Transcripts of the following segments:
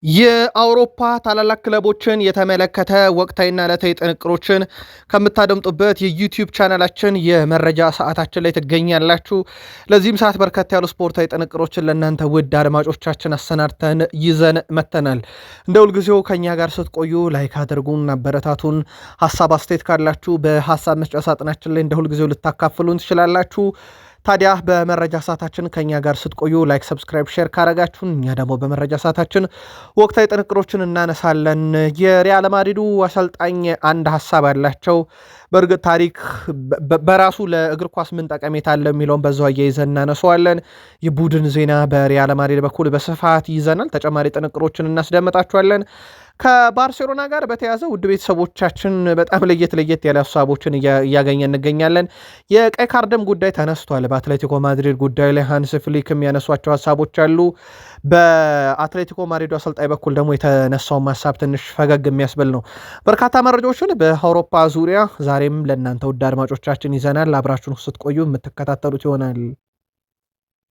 የአውሮፓ ታላላቅ ክለቦችን የተመለከተ ወቅታዊና ዕለታዊ ጥንቅሮችን ከምታደምጡበት የዩቲዩብ ቻናላችን የመረጃ ሰዓታችን ላይ ትገኛላችሁ። ለዚህም ሰዓት በርከት ያሉ ስፖርታዊ ጥንቅሮችን ለእናንተ ውድ አድማጮቻችን አሰናድተን ይዘን መተናል። እንደ ሁልጊዜው ከኛ ጋር ስትቆዩ ላይክ አድርጉን፣ አበረታቱን። ሀሳብ አስተያየት ካላችሁ በሀሳብ መስጫ ሳጥናችን ላይ እንደ ሁልጊዜው ልታካፍሉን ትችላላችሁ። ታዲያ በመረጃ ሰዓታችን ከኛ ጋር ስትቆዩ ላይክ፣ ሰብስክራይብ፣ ሼር ካረጋችሁን እኛ ደግሞ በመረጃ ሰዓታችን ወቅታዊ ጥንቅሮችን እናነሳለን። የሪያል ማድሪዱ አሰልጣኝ አንድ ሀሳብ አላቸው። በእርግጥ ታሪክ በራሱ ለእግር ኳስ ምን ጠቀሜታ አለ የሚለውን በዛው አያይዘን እናነሳዋለን። የቡድን ዜና በሪያል ማድሪድ በኩል በስፋት ይዘናል። ተጨማሪ ጥንቅሮችን እናስደምጣችኋለን። ከባርሴሎና ጋር በተያዘ ውድ ቤተሰቦቻችን በጣም ለየት ያለ ሀሳቦችን እያገኘ እንገኛለን። የቀይ ካርድም ጉዳይ ተነስቷል። በአትሌቲኮ ማድሪድ ጉዳይ ላይ ሃንስ ፍሊክ የሚያነሷቸው ሀሳቦች አሉ። በአትሌቲኮ ማድሪዱ አሰልጣኝ በኩል ደግሞ የተነሳውን ሀሳብ ትንሽ ፈገግ የሚያስብል ነው። በርካታ መረጃዎችን በአውሮፓ ዙሪያ ዛሬም ለእናንተ ውድ አድማጮቻችን ይዘናል። አብራችሁን ስትቆዩ የምትከታተሉት ይሆናል።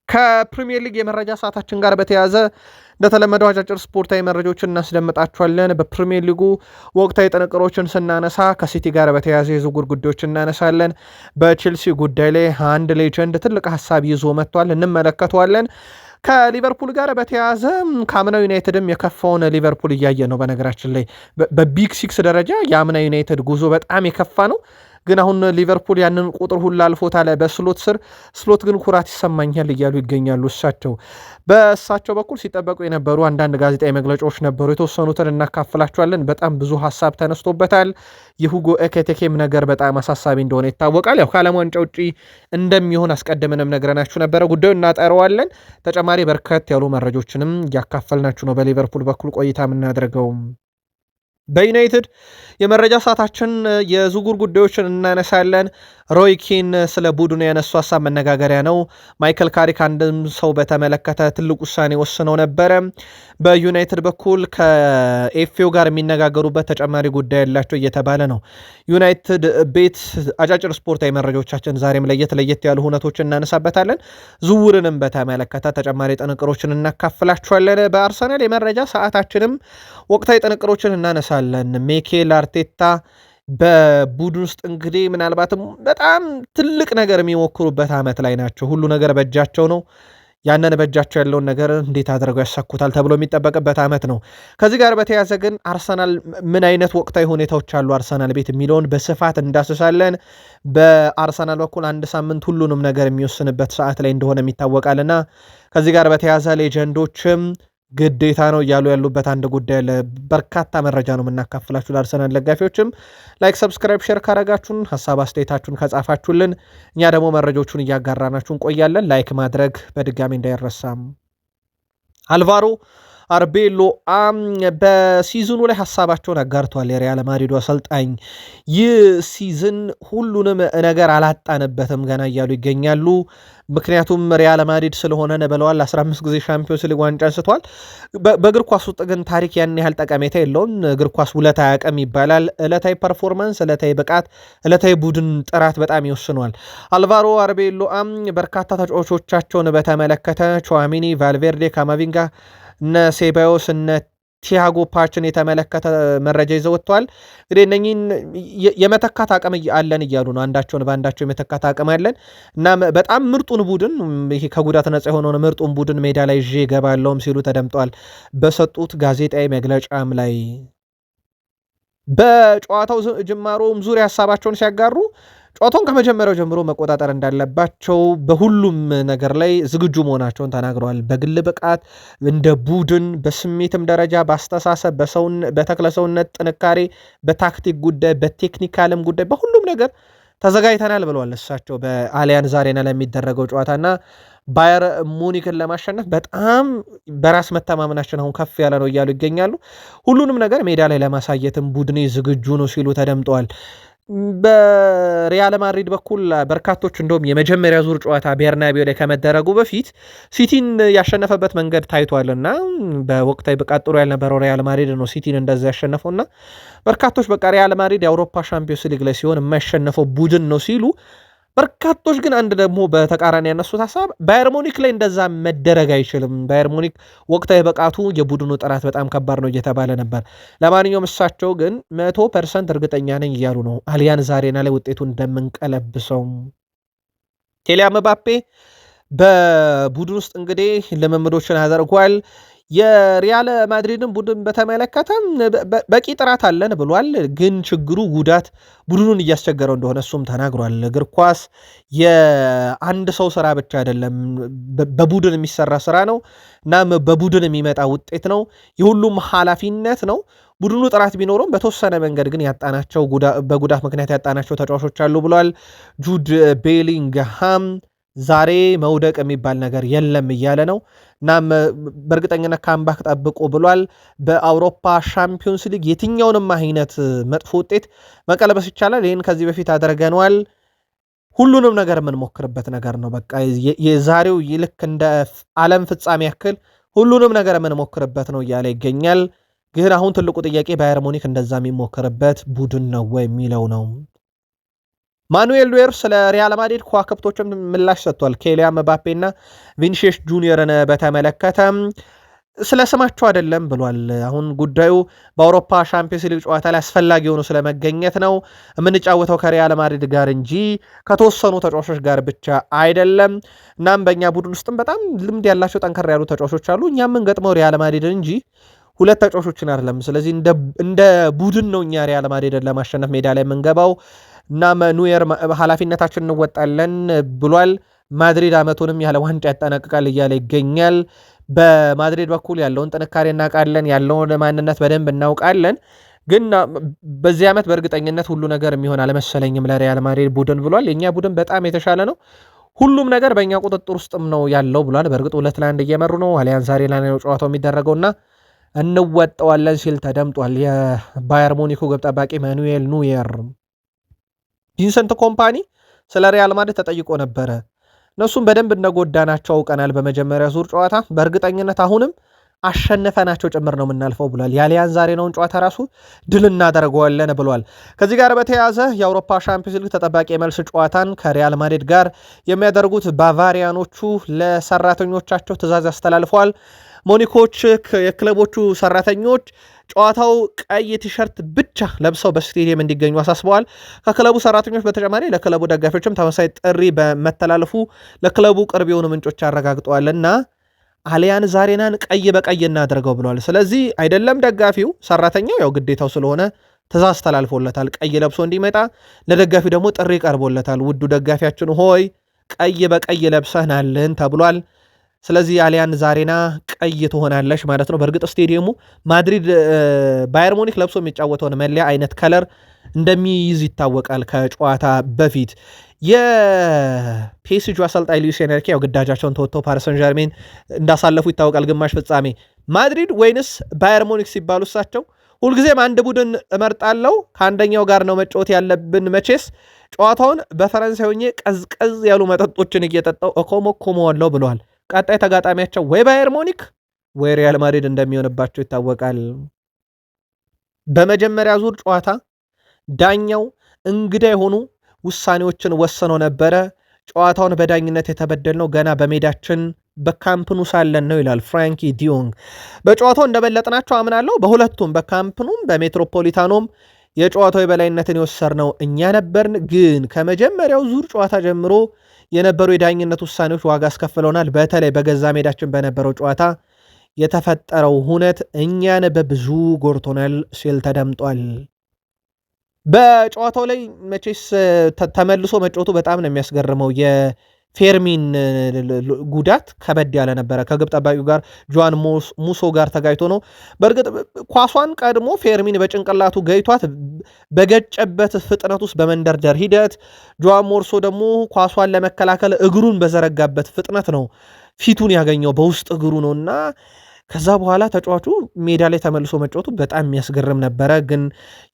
ከፕሪሚየር ሊግ የመረጃ ሰዓታችን ጋር በተያዘ እንደተለመደው አጫጭር ስፖርታዊ መረጃዎችን እናስደምጣችኋለን። በፕሪሚየር ሊጉ ወቅታዊ ጥንቅሮችን ስናነሳ ከሲቲ ጋር በተያዘ የዝውውር ጉዳዮችን እናነሳለን። በቼልሲ ጉዳይ ላይ አንድ ሌጀንድ ትልቅ ሀሳብ ይዞ መጥቷል፣ እንመለከተዋለን። ከሊቨርፑል ጋር በተያዘ ከአምናው ዩናይትድም የከፋውን ሊቨርፑል እያየ ነው። በነገራችን ላይ በቢግ ሲክስ ደረጃ የአምና ዩናይትድ ጉዞ በጣም የከፋ ነው። ግን አሁን ሊቨርፑል ያንን ቁጥር ሁላ አልፎታል በስሎት ስር። ስሎት ግን ኩራት ይሰማኛል እያሉ ይገኛሉ። በእሳቸው በኩል ሲጠበቁ የነበሩ አንዳንድ ጋዜጣዊ መግለጫዎች ነበሩ። የተወሰኑትን እናካፍላቸዋለን። በጣም ብዙ ሀሳብ ተነስቶበታል። የሁጎ ኤኬቴኬም ነገር በጣም አሳሳቢ እንደሆነ ይታወቃል። ያው ከዓለም ዋንጫ ውጪ እንደሚሆን አስቀድመንም ነግረናችሁ ነበረ። ጉዳዩ እናጠረዋለን። ተጨማሪ በርከት ያሉ መረጆችንም እያካፈልናችሁ ነው። በሊቨርፑል በኩል ቆይታ የምናደርገው በዩናይትድ የመረጃ ሰዓታችን የዝውውር ጉዳዮችን እናነሳለን። ሮይ ኪን ስለ ቡድኑ ያነሱ ሀሳብ መነጋገሪያ ነው። ማይክል ካሪክ አንድም ሰው በተመለከተ ትልቅ ውሳኔ ወስነው ነበረ። በዩናይትድ በኩል ከኤፍኤው ጋር የሚነጋገሩበት ተጨማሪ ጉዳይ ያላቸው እየተባለ ነው። ዩናይትድ ቤት አጫጭር ስፖርታዊ መረጃዎቻችን ዛሬም ለየት ያሉ ሁነቶችን እናነሳበታለን። ዝውውርንም በተመለከተ ተጨማሪ ጥንቅሮችን እናካፍላችኋለን። በአርሰናል የመረጃ ሰዓታችንም ወቅታዊ ጥንቅሮችን እናነሳለን። ሚኬል አርቴታ በቡድን ውስጥ እንግዲህ ምናልባትም በጣም ትልቅ ነገር የሚሞክሩበት ዓመት ላይ ናቸው። ሁሉ ነገር በእጃቸው ነው። ያንን በእጃቸው ያለውን ነገር እንዴት አድርገው ያሳኩታል ተብሎ የሚጠበቅበት ዓመት ነው። ከዚህ ጋር በተያያዘ ግን አርሰናል ምን አይነት ወቅታዊ ሁኔታዎች አሉ አርሰናል ቤት የሚለውን በስፋት እንዳስሳለን። በአርሰናል በኩል አንድ ሳምንት ሁሉንም ነገር የሚወስንበት ሰዓት ላይ እንደሆነ ይታወቃልና ከዚህ ጋር በተያያዘ ሌጀንዶችም ግዴታ ነው እያሉ ያሉበት አንድ ጉዳይ አለ። በርካታ መረጃ ነው የምናካፍላችሁ። ለአርሰናል ደጋፊዎችም ላይክ፣ ሰብስክራይብ፣ ሼር ካረጋችሁን ሀሳብ አስተያየታችሁን ከጻፋችሁልን እኛ ደግሞ መረጃዎቹን እያጋራናችሁን ቆያለን። ላይክ ማድረግ በድጋሚ እንዳይረሳም። አልቫሮ አርቤሎ በሲዝኑ ላይ ሀሳባቸውን አጋርተዋል። የሪያል ማድሪዱ አሰልጣኝ ይህ ሲዝን ሁሉንም ነገር አላጣንበትም ገና እያሉ ይገኛሉ። ምክንያቱም ሪያል ማድሪድ ስለሆነ ብለዋል። 15 ጊዜ ሻምፒዮንስ ሊግ ዋንጫ አንስቷል። በእግር ኳስ ውስጥ ግን ታሪክ ያን ያህል ጠቀሜታ የለውም። እግር ኳስ ውለታ አያውቅም ይባላል። ዕለታዊ ፐርፎርማንስ፣ ዕለታዊ ብቃት፣ ዕለታዊ ቡድን ጥራት በጣም ይወስኗል። አልቫሮ አርቤሎ በርካታ ተጫዋቾቻቸውን በተመለከተ ቹዋሚኒ፣ ቫልቬርዴ፣ ካማቪንጋ፣ እነ ሴባዮስ፣ እነ ቲያጎ ፓችን የተመለከተ መረጃ ይዘው ወጥተዋል። እንግዲህ እነኚህን የመተካት አቅም አለን እያሉ ነው። አንዳቸውን በአንዳቸው የመተካት አቅም አለን እና በጣም ምርጡን ቡድን ይሄ ከጉዳት ነጻ የሆነውን ምርጡን ቡድን ሜዳ ላይ ይዤ እገባለሁም ሲሉ ተደምጠዋል። በሰጡት ጋዜጣዊ መግለጫም ላይ በጨዋታው ጅማሮም ዙሪያ ሀሳባቸውን ሲያጋሩ ጨዋታውን ከመጀመሪያው ጀምሮ መቆጣጠር እንዳለባቸው በሁሉም ነገር ላይ ዝግጁ መሆናቸውን ተናግረዋል። በግል ብቃት፣ እንደ ቡድን፣ በስሜትም ደረጃ፣ በአስተሳሰብ፣ በተክለሰውነት ጥንካሬ፣ በታክቲክ ጉዳይ፣ በቴክኒካልም ጉዳይ በሁሉም ነገር ተዘጋጅተናል ብለዋል። እሳቸው በአሊያንዝ አሬና ለሚደረገው ጨዋታና ባየር ሙኒክን ለማሸነፍ በጣም በራስ መተማመናችን አሁን ከፍ ያለ ነው እያሉ ይገኛሉ። ሁሉንም ነገር ሜዳ ላይ ለማሳየትም ቡድኔ ዝግጁ ነው ሲሉ ተደምጠዋል። በሪያል ማድሪድ በኩል በርካቶች እንደውም የመጀመሪያ ዙር ጨዋታ ቤርናቢዮ ላይ ከመደረጉ በፊት ሲቲን ያሸነፈበት መንገድ ታይቷልና በወቅታዊ ብቃት ጥሩ ያልነበረው ሪያል ማድሪድ ነው ሲቲን እንደዛ ያሸነፈውና በርካቶች በቃ ሪያል ማድሪድ የአውሮፓ ሻምፒዮንስ ሊግ ላይ ሲሆን የማይሸነፈው ቡድን ነው ሲሉ በርካቶች ግን አንድ ደግሞ በተቃራኒ ያነሱት ሀሳብ ባየር ሙኒክ ላይ እንደዛ መደረግ አይችልም፣ ባየር ሙኒክ ወቅታዊ ብቃቱ የቡድኑ ጥራት በጣም ከባድ ነው እየተባለ ነበር። ለማንኛውም እሳቸው ግን 100% እርግጠኛ ነኝ እያሉ ነው አሊያንዝ አሬና ላይ ውጤቱ እንደምንቀለብሰው። ኬሊያን ምባፔ በቡድን ውስጥ እንግዲህ ልምምዶችን አድርጓል። የሪያል ማድሪድን ቡድን በተመለከተም በቂ ጥራት አለን ብሏል። ግን ችግሩ ጉዳት ቡድኑን እያስቸገረው እንደሆነ እሱም ተናግሯል። እግር ኳስ የአንድ ሰው ስራ ብቻ አይደለም፣ በቡድን የሚሰራ ስራ ነው እና በቡድን የሚመጣ ውጤት ነው። የሁሉም ኃላፊነት ነው። ቡድኑ ጥራት ቢኖረውም በተወሰነ መንገድ ግን ያጣናቸው በጉዳት ምክንያት ያጣናቸው ተጫዋቾች አሉ ብሏል። ጁድ ቤሊንግሃም ዛሬ መውደቅ የሚባል ነገር የለም እያለ ነው። እናም በእርግጠኝነት ካምባክ ጠብቁ ብሏል። በአውሮፓ ሻምፒዮንስ ሊግ የትኛውንም አይነት መጥፎ ውጤት መቀለበስ ይቻላል። ይህን ከዚህ በፊት አድርገነዋል። ሁሉንም ነገር የምንሞክርበት ነገር ነው። በቃ የዛሬው ልክ እንደ ዓለም ፍጻሜ ያክል ሁሉንም ነገር የምንሞክርበት ነው እያለ ይገኛል። ግን አሁን ትልቁ ጥያቄ ባየር ሙኒክ እንደዛ የሚሞክርበት ቡድን ነው ወይ የሚለው ነው። ማኑኤል ኑዌር ስለ ሪያል ማድሪድ ከዋክብቶችም ምላሽ ሰጥቷል። ኬሊያን ምባፔ እና ቪኒሺየስ ጁኒየርን በተመለከተ ስለ ስማቸው አይደለም ብሏል። አሁን ጉዳዩ በአውሮፓ ሻምፒዮንስ ሊግ ጨዋታ ላይ አስፈላጊ የሆኑ ስለመገኘት ነው። የምንጫወተው ከሪያል ማድሪድ ጋር እንጂ ከተወሰኑ ተጫዋቾች ጋር ብቻ አይደለም። እናም በእኛ ቡድን ውስጥም በጣም ልምድ ያላቸው ጠንከር ያሉ ተጫዋቾች አሉ። እኛ የምንገጥመው ሪያል ማድሪድን እንጂ ሁለት ተጫዋቾችን አይደለም። ስለዚህ እንደ ቡድን ነው እኛ ሪያል ማድሪድን ለማሸነፍ ሜዳ ላይ የምንገባው። እናም ኑዌር ኃላፊነታችን እንወጣለን ብሏል። ማድሪድ ዓመቱንም ያለ ዋንጫ ያጠናቅቃል እያለ ይገኛል። በማድሪድ በኩል ያለውን ጥንካሬ እናውቃለን፣ ያለውን ማንነት በደንብ እናውቃለን። ግን በዚህ ዓመት በእርግጠኝነት ሁሉ ነገር የሚሆን አለመሰለኝም ለሪያል ማድሪድ ቡድን ብሏል። የእኛ ቡድን በጣም የተሻለ ነው፣ ሁሉም ነገር በእኛ ቁጥጥር ውስጥም ነው ያለው ብሏል። በእርግጥ 2-1 እየመሩ ነው። አሊያንዝ አሬና ነው ጨዋታው የሚደረገውና እንወጠዋለን ሲል ተደምጧል። የባየር ሙኒኩ ግብ ጠባቂ ማኑኤል ኑዌር። ቪንሰንት ኮምፓኒ ስለ ሪያል ማድሪድ ተጠይቆ ነበረ። እነሱም በደንብ እንደጎዳናቸው አውቀናል በመጀመሪያ ዙር ጨዋታ፣ በእርግጠኝነት አሁንም አሸነፈናቸው ጭምር ነው የምናልፈው ብሏል። የአሊያንዝ አሬናውን ጨዋታ ራሱ ድል እናደርገዋለን ብሏል። ከዚህ ጋር በተያያዘ የአውሮፓ ሻምፒዮንስ ሊግ ተጠባቂ የመልስ ጨዋታን ከሪያል ማድሪድ ጋር የሚያደርጉት ባቫሪያኖቹ ለሰራተኞቻቸው ትዕዛዝ ያስተላልፈዋል። ሞኒኮች የክለቦቹ ሰራተኞች ጨዋታው ቀይ ቲሸርት ብቻ ለብሰው በስቴዲየም እንዲገኙ አሳስበዋል። ከክለቡ ሰራተኞች በተጨማሪ ለክለቡ ደጋፊዎችም ተመሳሳይ ጥሪ በመተላለፉ ለክለቡ ቅርብ የሆኑ ምንጮች አረጋግጠዋልና አሊያንዝ አሬናን ቀይ በቀይ እናደርገው ብለዋል። ስለዚህ አይደለም ደጋፊው፣ ሰራተኛው ያው ግዴታው ስለሆነ ትዕዛዝ ተላልፎለታል ቀይ ለብሶ እንዲመጣ። ለደጋፊው ደግሞ ጥሪ ቀርቦለታል። ውዱ ደጋፊያችን ሆይ ቀይ በቀይ ለብሰናልን ተብሏል። ስለዚህ አሊያንዝ አሬና ቀይ ትሆናለች ማለት ነው። በእርግጥ ስቴዲየሙ ማድሪድ ባየር ሙኒክ ለብሶ የሚጫወተውን መለያ አይነት ከለር እንደሚይዝ ይታወቃል። ከጨዋታ በፊት የፒኤስጂ አሰልጣኝ ሉዊስ ኤንሪኬ ያው ግዳጃቸውን ተወጥተው ፓሪስ ሰን ዠርሜን እንዳሳለፉ ይታወቃል። ግማሽ ፍጻሜ ማድሪድ ወይንስ ባየር ሙኒክ ሲባሉ እሳቸው ሁልጊዜም አንድ ቡድን እመርጣለሁ፣ ከአንደኛው ጋር ነው መጫወት ያለብን። መቼስ ጨዋታውን በፈረንሳይ ሆኜ ቀዝቀዝ ያሉ መጠጦችን እየጠጣው እኮመኮመዋለሁ ብለዋል። ቀጣይ ተጋጣሚያቸው ወይ ባየር ሙኒክ ወይ ሪያል ማድሪድ እንደሚሆንባቸው ይታወቃል። በመጀመሪያ ዙር ጨዋታ ዳኛው እንግዳ የሆኑ ውሳኔዎችን ወስነው ነበረ። ጨዋታውን በዳኝነት የተበደልነው ገና በሜዳችን በካምፕኑ ሳለን ነው ይላል ፍራንኪ ዲዮንግ። በጨዋታው እንደበለጥናቸው አምናለሁ። በሁለቱም በካምፕኑም በሜትሮፖሊታኖም የጨዋታው የበላይነትን የወሰድነው እኛ ነበርን። ግን ከመጀመሪያው ዙር ጨዋታ ጀምሮ የነበሩ የዳኝነት ውሳኔዎች ዋጋ አስከፍለውናል። በተለይ በገዛ ሜዳችን በነበረው ጨዋታ የተፈጠረው ሁነት እኛን በብዙ ጎርቶናል ሲል ተደምጧል። በጨዋታው ላይ መቼስ ተመልሶ መጫወቱ በጣም ነው የሚያስገርመው። የፌርሚን ጉዳት ከበድ ያለ ነበረ። ከግብ ጠባቂው ጋር ጆዋን ሙሶ ጋር ተጋይቶ ነው። በእርግጥ ኳሷን ቀድሞ ፌርሚን በጭንቅላቱ ገይቷት በገጨበት ፍጥነት ውስጥ በመንደርደር ሂደት ጆዋን ሞርሶ ደግሞ ኳሷን ለመከላከል እግሩን በዘረጋበት ፍጥነት ነው ፊቱን ያገኘው፣ በውስጥ እግሩ ነው እና ከዛ በኋላ ተጫዋቹ ሜዳ ላይ ተመልሶ መጫወቱ በጣም የሚያስገርም ነበረ። ግን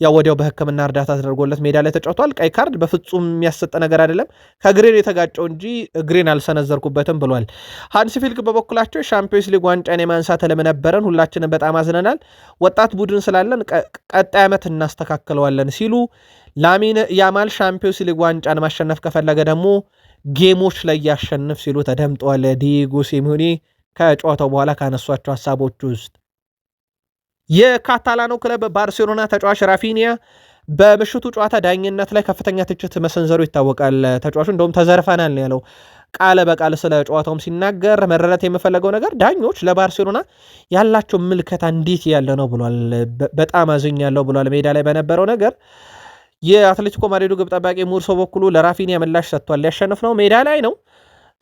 ያው ወዲያው በሕክምና እርዳታ ተደርጎለት ሜዳ ላይ ተጫውቷል። ቀይ ካርድ በፍጹም የሚያሰጥ ነገር አይደለም። ከግሬን የተጋጨው እንጂ እግሬን አልሰነዘርኩበትም ብሏል። ሃንሲ ፊሊክ በበኩላቸው ሻምፒዮንስ ሊግ ዋንጫን የማንሳት ህልም ነበረን፣ ሁላችንም በጣም አዝነናል። ወጣት ቡድን ስላለን ቀጣይ ዓመት እናስተካክለዋለን ሲሉ ላሚን ያማል ሻምፒዮንስ ሊግ ዋንጫን ማሸነፍ ከፈለገ ደግሞ ጌሞች ላይ ያሸንፍ ሲሉ ተደምጠዋል። ዲየጎ ሲሞኔ ከጨዋታው በኋላ ካነሷቸው ሀሳቦች ውስጥ የካታላኑ ክለብ ባርሴሎና ተጫዋች ራፊኒያ በምሽቱ ጨዋታ ዳኝነት ላይ ከፍተኛ ትችት መሰንዘሩ ይታወቃል። ተጫዋቹ እንደውም ተዘርፈናል ያለው ቃለ በቃል ስለ ጨዋታውም ሲናገር መረዳት የምፈለገው ነገር ዳኞች ለባርሴሎና ያላቸው ምልከታ እንዴት ያለ ነው ብሏል። በጣም አዝኛለሁ ብሏል። ሜዳ ላይ በነበረው ነገር የአትሌቲኮ ማድሪዱ ግብ ጠባቂ ሙርሶ በኩሉ ለራፊኒያ ምላሽ ሰጥቷል። ሊያሸንፍ ነው፣ ሜዳ ላይ ነው፣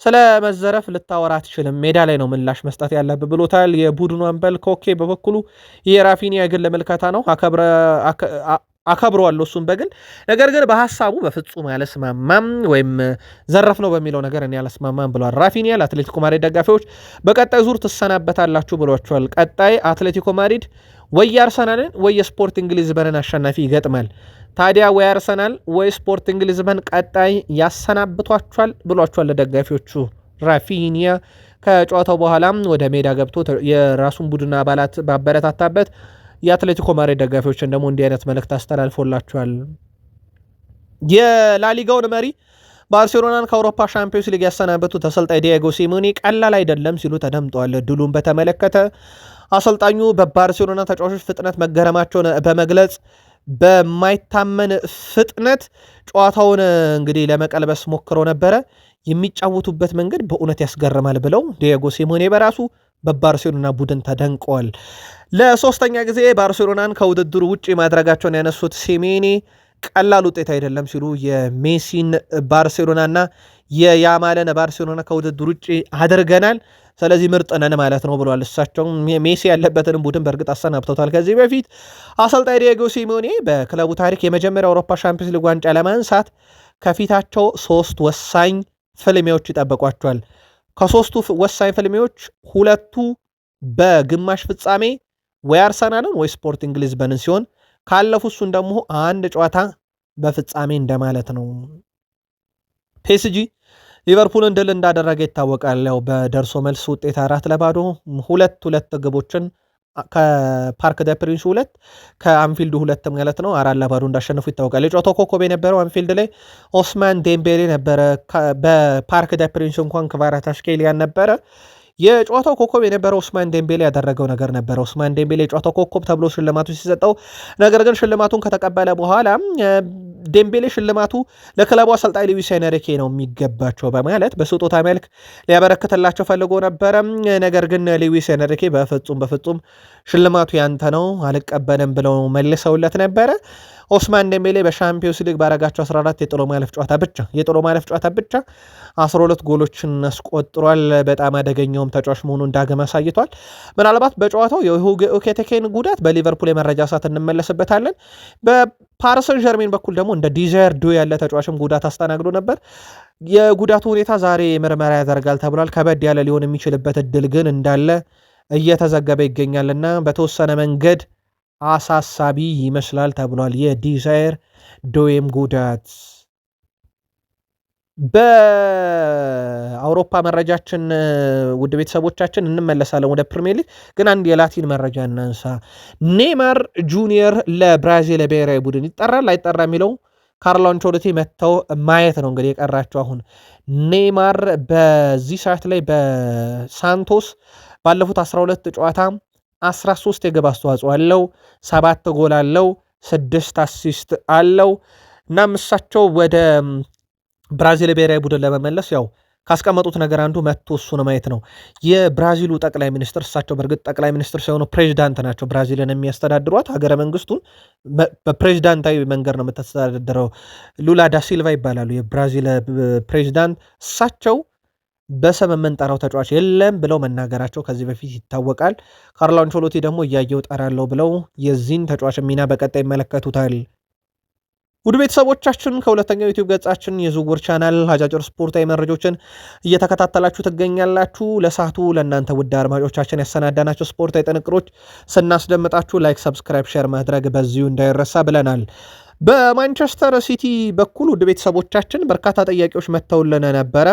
ስለ መዘረፍ ልታወራ አትችልም፣ ሜዳ ላይ ነው ምላሽ መስጠት ያለብህ ብሎታል። የቡድኑ አምበል ኮኬ በበኩሉ የራፊኒያ ግል ምልከታ ነው፣ አከብረዋለሁ እሱም በግል ነገር ግን በሀሳቡ በፍጹም አልስማማም ወይም ዘረፍ ነው በሚለው ነገር እኔ አልስማማም ብሏል። ራፊኒያ ለአትሌቲኮ ማድሪድ ደጋፊዎች በቀጣይ ዙር ትሰናበታላችሁ ብሏቸዋል። ቀጣይ አትሌቲኮ ማድሪድ ወይ አርሰናልን ወይ የስፖርቲንግ ሊዝበንን አሸናፊ ይገጥማል። ታዲያ ወይ አርሰናል ወይ ስፖርቲንግ ሊዝበን ቀጣይ ያሰናብቷቸዋል ብሏቸዋል ለደጋፊዎቹ። ራፊኒያ ከጨዋታው በኋላም ወደ ሜዳ ገብቶ የራሱን ቡድን አባላት ባበረታታበት የአትሌቲኮ ማድሪድ ደጋፊዎችን ደግሞ እንዲህ አይነት መልእክት አስተላልፎላቸዋል። የላሊጋውን መሪ ባርሴሎናን ከአውሮፓ ሻምፒዮንስ ሊግ ያሰናበቱት አሰልጣኝ ዲየጎ ሲሞኔ ቀላል አይደለም ሲሉ ተደምጠዋል። ድሉን በተመለከተ አሰልጣኙ በባርሴሎና ተጫዋቾች ፍጥነት መገረማቸውን በመግለጽ በማይታመን ፍጥነት ጨዋታውን እንግዲህ ለመቀልበስ ሞክረው ነበረ። የሚጫወቱበት መንገድ በእውነት ያስገርማል ብለው ዲየጎ ሲሞኔ በራሱ በባርሴሎና ቡድን ተደንቀዋል። ለሶስተኛ ጊዜ ባርሴሎናን ከውድድሩ ውጭ ማድረጋቸውን ያነሱት ሲሜኔ ቀላል ውጤት አይደለም ሲሉ የሜሲን ባርሴሎናና የያማልን ባርሴሎና ከውድድሩ ውጭ አድርገናል፣ ስለዚህ ምርጥ ነን ማለት ነው ብሏል። እሳቸውም ሜሲ ያለበትንም ቡድን በእርግጥ አሰናብተውታል። ከዚህ በፊት አሰልጣኝ ዲየጎ ሲሞኔ በክለቡ ታሪክ የመጀመሪያ አውሮፓ ሻምፒዮንስ ሊግ ዋንጫ ለማንሳት ከፊታቸው 3 ወሳኝ ፍልሚያዎች ይጠበቋቸዋል። ከ3ቱ ወሳኝ ፍልሚያዎች 2ቱ በግማሽ ፍጻሜ ወይ አርሰናልን ወይ ስፖርቲንግ ሊዝበንን ሲሆን ካለፉ እሱን ደግሞ አንድ ጨዋታ በፍጻሜ እንደማለት ነው። ፒኤስጂ ሊቨርፑልን ድል እንዳደረገ ይታወቃል። ያው በደርሶ መልስ ውጤት 4-0 ሁለት ግቦችን ከፓርክ ደ ፕሪንስ 2 ከአንፊልድ 2 ማለት ነው 4-0 እንዳሸነፉ ይታወቃል። የጨዋታው ኮከብ የነበረው አንፊልድ ላይ ኦስማን ዴምቤሌ ነበረ። በፓርክ ደ ፕሪንስ እንኳን ክቫራትስኬሊያ ነበረ። የጨዋታው ኮከብ የነበረው ኦስማን ዴምቤሌ ያደረገው ነገር ነበረ። ኦስማን ዴምቤሌ የጨዋታው ኮከብ ተብሎ ሽልማቱ ሲሰጠው፣ ነገር ግን ሽልማቱን ከተቀበለ በኋላ ዴምቤሌ ሽልማቱ ለክለቡ አሰልጣኝ ሉዊስ ኤንሪኬ ነው የሚገባቸው በማለት በስጦታ መልክ ሊያበረክትላቸው ፈልጎ ነበረ። ነገር ግን ሉዊስ ኤንሪኬ በፍጹም ሽልማቱ ያንተ ነው አልቀበልም ብለው መልሰውለት ነበረ። ኦስማን ዴምቤሌ በሻምፒዮንስ ሊግ ባረጋቸው 14 የጥሎ ማለፍ ጨዋታ ብቻ 12 ጎሎችን አስቆጥሯል። በጣም አደገኛውም ተጫዋች መሆኑን ዳግም አሳይቷል። ምናልባት በጨዋታው የሁጎ ኤኪቲኬን ጉዳት በሊቨርፑል የመረጃ ሰዓት እንመለስበታለን። በፓሪስ ሰን ዠርሜን በኩል ደግሞ እንደ ዲዛየር ዱ ያለ ተጫዋችም ጉዳት አስተናግዶ ነበር። የጉዳቱ ሁኔታ ዛሬ ምርመራ ያደርጋል ተብሏል። ከበድ ያለ ሊሆን የሚችልበት እድል ግን እንዳለ እየተዘገበ ይገኛልና በተወሰነ መንገድ አሳሳቢ ይመስላል ተብሏል። የዲዛየር ዶዌም ጉዳት። በአውሮፓ መረጃችን ውድ ቤተሰቦቻችን እንመለሳለን ወደ ፕሪሚየር ሊግ። ግን አንድ የላቲን መረጃ እናንሳ። ኔይማር ጁኒየር ለብራዚል ብሔራዊ ቡድን ይጠራል አይጠራ የሚለው ካርሎ አንቸሎቲ መጥተው ማየት ነው እንግዲህ የቀራቸው። አሁን ኔይማር በዚህ ሰዓት ላይ በሳንቶስ ባለፉት 12 ጨዋታ 13 የግብ አስተዋጽኦ አለው፣ 7 ጎል አለው፣ 6 አሲስት አለው። እናም እሳቸው ወደ ብራዚል ብሔራዊ ቡድን ለመመለስ ያው ካስቀመጡት ነገር አንዱ መጥቶ እሱን ማየት ነው። የብራዚሉ ጠቅላይ ሚኒስትር እሳቸው በእርግጥ ጠቅላይ ሚኒስትር ሳይሆኑ ፕሬዚዳንት ናቸው። ብራዚልን የሚያስተዳድሯት ሀገረ መንግስቱን በፕሬዚዳንታዊ መንገድ ነው የምታስተዳድረው። ሉላ ዳ ሲልቫ ይባላሉ የብራዚል ፕሬዚዳንት። እሳቸው በስም የምንጠራው ተጫዋች የለም ብለው መናገራቸው ከዚህ በፊት ይታወቃል። ካርሎ አንቸሎቲ ደግሞ እያየው ጠራለው ብለው የዚህን ተጫዋች ሚና በቀጣይ ይመለከቱታል። ውድ ቤተሰቦቻችን ከሁለተኛው ዩቲዩብ ገጻችን የዝውውር ቻናል አጫጭር ስፖርታዊ መረጃዎችን እየተከታተላችሁ ትገኛላችሁ። ለሰዓቱ ለእናንተ ውድ አድማጮቻችን ያሰናዳናቸው ስፖርታዊ ጥንቅሮች ስናስደምጣችሁ ላይክ፣ ሰብስክራይብ፣ ሼር ማድረግ በዚሁ እንዳይረሳ ብለናል። በማንቸስተር ሲቲ በኩል ውድ ቤተሰቦቻችን በርካታ ጥያቄዎች መጥተውልን ነበረ፣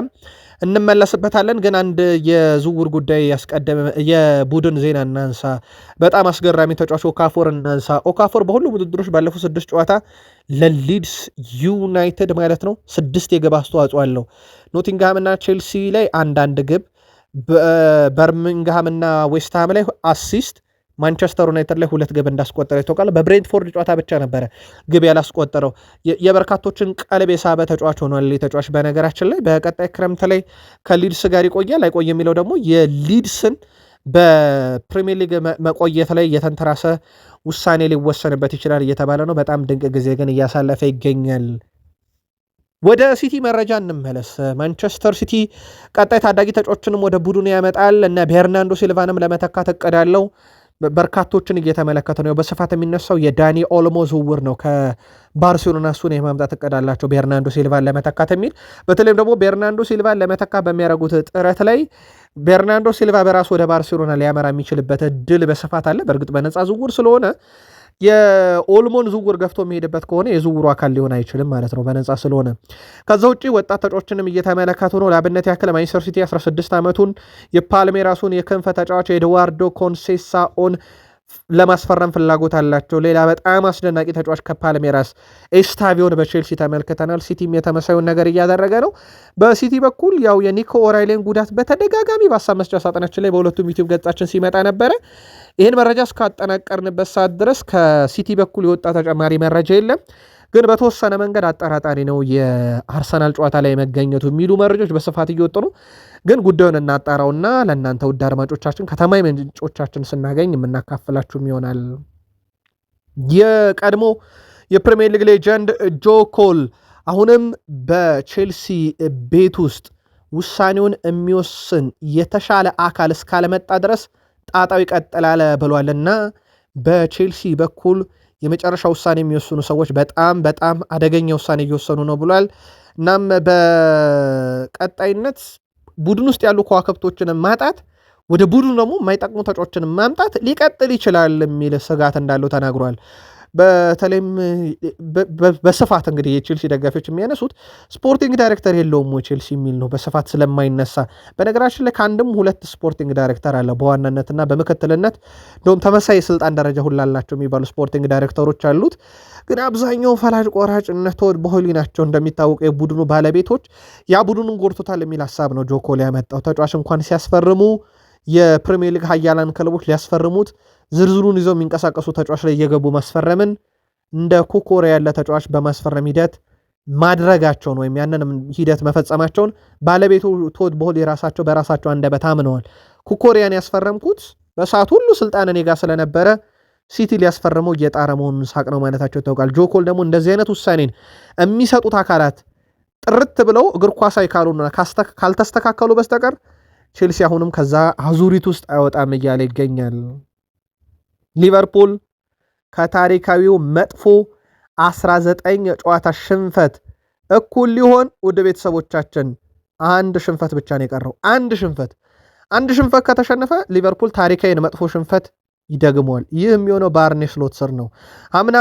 እንመለስበታለን። ግን አንድ የዝውውር ጉዳይ ያስቀደመ የቡድን ዜና እናንሳ። በጣም አስገራሚ ተጫዋች ኦካፎር እናንሳ። ኦካፎር በሁሉም ውድድሮች ባለፉት 6 ጨዋታ ለሊድስ ዩናይትድ ማለት ነው 6 የግብ አስተዋጽኦ አለው። ኖቲንግሃም እና ቼልሲ ላይ አንዳንድ ግብ፣ በርሚንግሃም እና ዌስትሃም ላይ አሲስት፣ ማንቸስተር ዩናይትድ ላይ 2 ግብ እንዳስቆጠረ ይታወቃል። በብሬንትፎርድ ጨዋታ ብቻ ነበረ ግብ ያላስቆጠረው። የበርካቶችን ቀልብ የሳበ ተጫዋች ሆኗል። ተጫዋች በነገራችን ላይ በቀጣይ ክረምት ላይ ከሊድስ ጋር ይቆያል አይቆይ የሚለው ደግሞ የሊድስን በፕሪሚየር ሊግ መቆየት ላይ የተንተራሰ ውሳኔ ሊወሰንበት ይችላል እየተባለ ነው። በጣም ድንቅ ጊዜ ግን እያሳለፈ ይገኛል። ወደ ሲቲ መረጃ እንመለስ። ማንቸስተር ሲቲ ቀጣይ ታዳጊ ተጫዋቾችንም ወደ ቡድኑ ያመጣል እና ቤርናንዶ ሲልቫንም ለመተካት እቅድ አለው። በርካቶችን እየተመለከተ ነው። በስፋት የሚነሳው የዳኒ ኦልሞ ዝውውር ነው። ከባርሴሎና እሱን የማምጣት እቅድ አላቸው ቤርናንዶ ሲልቫን ለመተካት የሚል። በተለይም ደግሞ ቤርናንዶ ሲልቫን ለመተካት በሚያደርጉት ጥረት ላይ ቤርናንዶ ሲልቫ በራሱ ወደ ባርሴሎና ሊያመራ የሚችልበት እድል በስፋት አለ። በእርግጥ በነፃ ዝውውር ስለሆነ የኦልሞን ዝውውር ገፍቶ የሚሄድበት ከሆነ የዝውውሩ አካል ሊሆን አይችልም ማለት ነው፣ በነፃ ስለሆነ። ከዛ ውጭ ወጣት ተጫዋቾችንም እየተመለከቱ ነው። ለአብነት ያክል ማንቸስተር ሲቲ 16 ዓመቱን የፓልሜራሱን የክንፍ ተጫዋች ኤድዋርዶ ኮንሴሳኦን ለማስፈረም ፍላጎት አላቸው። ሌላ በጣም አስደናቂ ተጫዋች ከፓልሜራስ ኤስታቪዮን በቼልሲ ተመልክተናል። ሲቲም የተመሳዩን ነገር እያደረገ ነው። በሲቲ በኩል ያው የኒኮ ኦራይሌን ጉዳት በተደጋጋሚ በሀሳብ መስጫ ሳጥናችን ላይ በሁለቱም ዩቲዩብ ገጻችን ሲመጣ ነበረ። ይህን መረጃ እስካጠናቀርንበት ሰዓት ድረስ ከሲቲ በኩል የወጣ ተጨማሪ መረጃ የለም። ግን በተወሰነ መንገድ አጠራጣሪ ነው የአርሰናል ጨዋታ ላይ መገኘቱ የሚሉ መረጃዎች በስፋት እየወጡ ነው። ግን ጉዳዩን እናጣራውና ለእናንተ ውድ አድማጮቻችን ከተማይ ምንጮቻችን ስናገኝ የምናካፍላችሁም ይሆናል። የቀድሞ የፕሪሚየር ሊግ ሌጀንድ ጆ ኮል አሁንም በቼልሲ ቤት ውስጥ ውሳኔውን የሚወስን የተሻለ አካል እስካለመጣ ድረስ ጣጣው ይቀጥላል ብሏልና በቼልሲ በኩል የመጨረሻ ውሳኔ የሚወስኑ ሰዎች በጣም አደገኛ ውሳኔ እየወሰኑ ነው ብሏል። እናም በቀጣይነት ቡድን ውስጥ ያሉ ከዋክብቶችን ማጣት ወደ ቡድኑ ደግሞ የማይጠቅሙ ተጫዋቾችን ማምጣት ሊቀጥል ይችላል የሚል ስጋት እንዳለው ተናግሯል። በተለይም በስፋት እንግዲህ የቼልሲ ደጋፊዎች የሚያነሱት ስፖርቲንግ ዳይሬክተር የለውም ቼልሲ የሚል ነው፣ በስፋት ስለማይነሳ። በነገራችን ላይ ከአንድም 2 ስፖርቲንግ ዳይሬክተር አለ፣ በዋናነትና በምክትልነት እንደውም ተመሳይ ስልጣን ደረጃ ሁላላቸው የሚባሉ ስፖርቲንግ ዳይሬክተሮች አሉት። ግን አብዛኛው ፈላጭ ቆራጭ እነ ቶድ ቦህሊ ናቸው። እንደሚታወቀው የቡድኑ ባለቤቶች ያ ቡድኑን ጎድቶታል የሚል ሀሳብ ነው ጆ ኮል ያመጣው። ተጫዋች እንኳን ሲያስፈርሙ የፕሪሚየር ሊግ ሀያላን ክለቦች ሊያስፈርሙት ዝርዝሩን ይዘው የሚንቀሳቀሱ ተጫዋች ላይ እየገቡ ማስፈረምን እንደ ኩኮሬ ያለ ተጫዋች በማስፈረም ሂደት ማድረጋቸውን ወይም ያንንም ሂደት መፈጸማቸውን ባለቤቱ ቶድ ቦህሊ ራሳቸው በራሳቸው አንደበት አምነዋል። ኩኮሬያን ያስፈረምኩት በሰዓት ሁሉ ስልጣን እኔ ጋር ስለነበረ ሲቲ ሊያስፈርመው እየጣረ መሆኑን ሳቅ ነው ማለታቸው ይታወቃል። ጆ ኮል ደግሞ እንደዚህ አይነት ውሳኔን የሚሰጡት አካላት ጥርት ብለው እግር ኳሳዊ ካሉና ካልተስተካከሉ በስተቀር ቼልሲ አሁንም ከዛ አዙሪት ውስጥ አይወጣም እያለ ይገኛል። ሊቨርፑል ከታሪካዊው መጥፎ 19 ጨዋታ ሽንፈት እኩል ሊሆን ውድ ቤተሰቦቻችን አንድ ሽንፈት ብቻ ነው የቀረው። አንድ ሽንፈት ከተሸነፈ ሊቨርፑል ታሪካዊን መጥፎ ሽንፈት ይደግመዋል። ይህ የሚሆነው በአርኔ ስሎት ስር ነው። አምና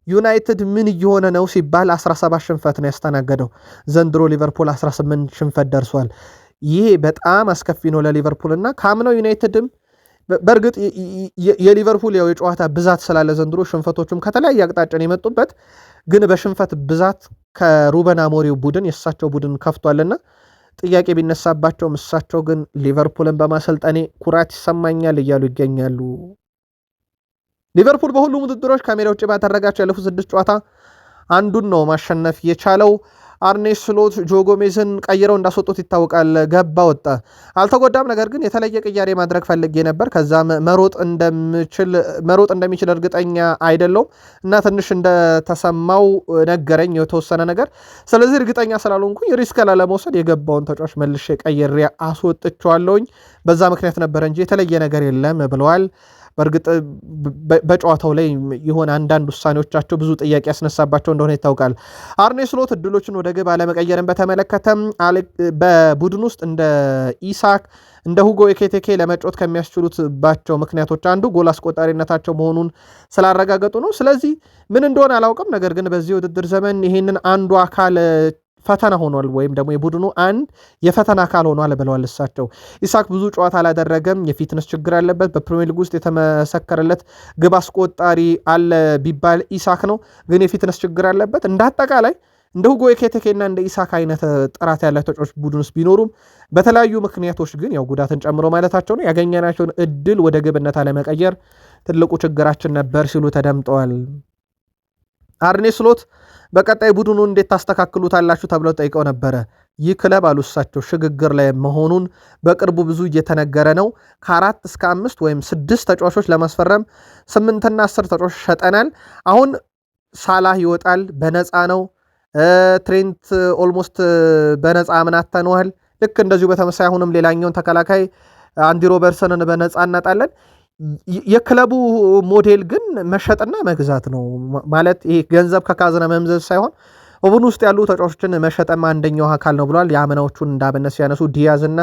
ዩናይትድ ምን እየሆነ ነው ሲባል 17 ሽንፈት ነው ያስተናገደው። ዘንድሮ ሊቨርፑል 18 ሽንፈት ደርሷል። ይህ በጣም አስከፊ ነው ለሊቨርፑል እና ከአምናው ዩናይትድም በእርግጥ የሊቨርፑል ያው የጨዋታ ብዛት ስላለ ዘንድሮ ሽንፈቶቹም ከተለያየ አቅጣጫን የመጡበት ግን በሽንፈት ብዛት ከሩበን አሞሪው ቡድን የእሳቸው ቡድን ከፍቷልና ጥያቄ ቢነሳባቸውም እሳቸው ግን ሊቨርፑልን በማሰልጠኔ ኩራት ይሰማኛል እያሉ ይገኛሉ። ሊቨርፑል በሁሉም ውድድሮች ከሜዳ ውጭ ባደረጋቸው ያለፉት 6 ጨዋታ አንዱን ነው ማሸነፍ የቻለው። አርኔ ስሎት ጆ ጎሜዝን ቀይረው እንዳስወጡት ይታወቃል። ገባ ወጣ አልተጎዳም። ነገር ግን የተለየ ቅያሬ ማድረግ ፈልጌ ነበር። ከዛ መሮጥ እንደሚችል እርግጠኛ አይደለሁም እና ትንሽ እንደተሰማው ነገረኝ የተወሰነ ነገር። ስለዚህ እርግጠኛ ስላልሆንኩኝ ሪስክ ላለመውሰድ የገባውን ተጫዋች መልሼ ቀይሬ አስወጥቼዋለሁኝ። በዛ ምክንያት ነበረ እንጂ የተለየ ነገር የለም ብለዋል። በእርግጥ በጨዋታው ላይ የሆነ አንዳንድ ውሳኔዎቻቸው ብዙ ጥያቄ ያስነሳባቸው እንደሆነ ይታወቃል። አርኔ ስሎት እድሎችን ወደ ግብ አለመቀየርን በተመለከተም በቡድን ውስጥ እንደ ኢሳክ እንደ ሁጎ ኤኬቴኬ ለመጫወት ከሚያስችሉትባቸው ምክንያቶች አንዱ ጎል አስቆጣሪነታቸው መሆኑን ስላረጋገጡ ነው። ስለዚህ ምን እንደሆነ አላውቅም፣ ነገር ግን በዚህ ውድድር ዘመን ይህንን አንዱ አካል ፈተና ሆኗል ወይም ደግሞ የቡድኑ አንድ የፈተና አካል ሆኗል ብለዋል እሳቸው። ኢሳክ ብዙ ጨዋታ አላደረገም፣ የፊትነስ ችግር አለበት። በፕሪሚየር ሊግ ውስጥ የተመሰከረለት ግብ አስቆጣሪ አለ ቢባል ኢሳክ ነው፣ ግን የፊትነስ ችግር አለበት። እንደ አጠቃላይ እንደ ሁጎ ኤኬቴኬና እንደ ኢሳክ አይነት ጥራት ያላቸው ተጫዋቾች ቡድን ውስጥ ቢኖሩም በተለያዩ ምክንያቶች ግን ያው ጉዳትን ጨምሮ ማለታቸው ነው ያገኘናቸውን እድል ወደ ግብነት አለመቀየር ትልቁ ችግራችን ነበር ሲሉ ተደምጠዋል። አርኔ ስሎት በቀጣይ ቡድኑ እንዴት ታስተካክሉታላችሁ ተብለው ጠይቀው ነበረ። ይህ ክለብ አሉ እሳቸው ሽግግር ላይ መሆኑን በቅርቡ ብዙ እየተነገረ ነው። ከ4 እስከ 5 ወይም 6 ተጫዋቾች ለማስፈረም 8 እና 10 ተጫዋቾች ሸጠናል። አሁን ሳላህ ይወጣል፣ በነፃ ነው። ትሬንት ኦልሞስት በነፃ አምናተነዋል። ልክ እንደዚሁ በተመሳይ አሁንም ሌላኛውን ተከላካይ አንዲ ሮበርትሰንን በነፃ እናጣለን። የክለቡ ሞዴል ግን መሸጥና መግዛት ነው። ማለት ይሄ ገንዘብ ከካዝና መምዘዝ ሳይሆን ቡድን ውስጥ ያሉ ተጫዋቾችን መሸጥማ አንደኛው አካል ነው ብሏል። የአምናዎቹን እንዳብነት ሲያነሱ ዲያዝ እና